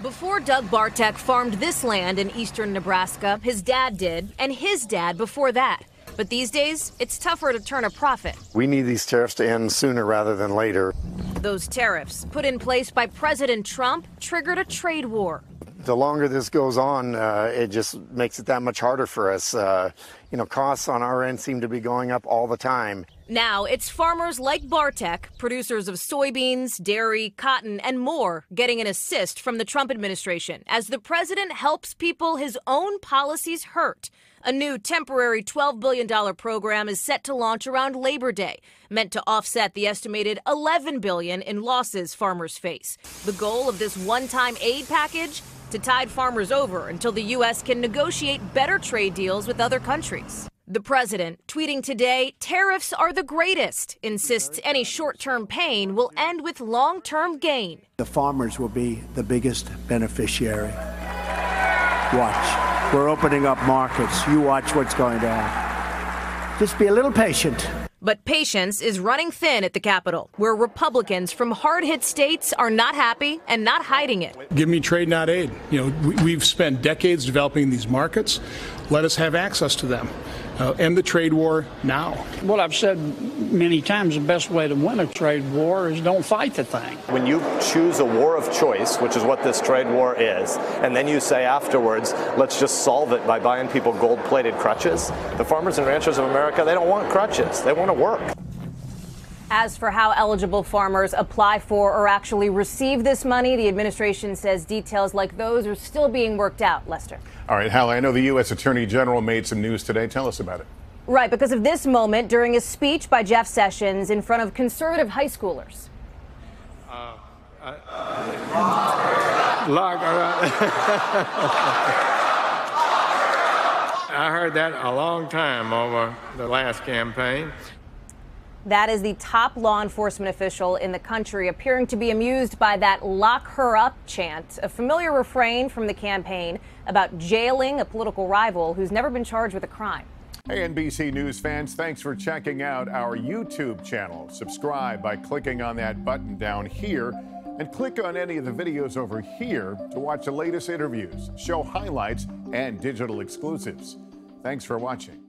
Before Doug Bartek farmed this land in eastern Nebraska, his dad did, and his dad before that. But these days, it's tougher to turn a profit. We need these tariffs to end sooner rather than later. Those tariffs, put in place by President Trump, triggered a trade war. The longer this goes on, it just makes it that much harder for us. Costs on our end seem to be going up all the time. Now it's farmers like Bartek, producers of soybeans, dairy, cotton, and more, getting an assist from the Trump administration as the president helps people his own policies hurt. A new temporary $12 billion program is set to launch around Labor Day, meant to offset the estimated $11 billion in losses farmers face. The goal of this one-time aid package? To tide farmers over until the U.S. can negotiate better trade deals with other countries. The president, tweeting today, tariffs are the greatest, insists any short-term pain will end with long-term gain. The farmers will be the biggest beneficiary. Watch. We're opening up markets. You watch what's going to happen. Just be a little patient. But patience is running thin at the Capitol, where Republicans from hard-hit states are not happy and not hiding it. Give me trade, not aid. We've spent decades developing these markets. Let us have access to them. End the trade war now. What I've said many times, the best way to win a trade war is don't fight the thing. When you choose a war of choice, which is what this trade war is, and then you say afterwards, let's just solve it by buying people gold-plated crutches, the farmers and ranchers of America, they don't want crutches. They want to work. As for how eligible farmers apply for or actually receive this money, the administration says details like those are still being worked out. Lester. All right, Hallie, I know the U.S. Attorney General made some news today. Tell us about it. Right, because of this moment during a speech by Jeff Sessions in front of conservative high schoolers. I heard that a long time over the last campaign. That is the top law enforcement official in the country appearing to be amused by that "lock her up" chant, a familiar refrain from the campaign about jailing a political rival who's never been charged with a crime. Hey, NBC News fans, thanks for checking out our YouTube channel. Subscribe by clicking on that button down here and click on any of the videos over here to watch the latest interviews, show highlights, and digital exclusives. Thanks for watching.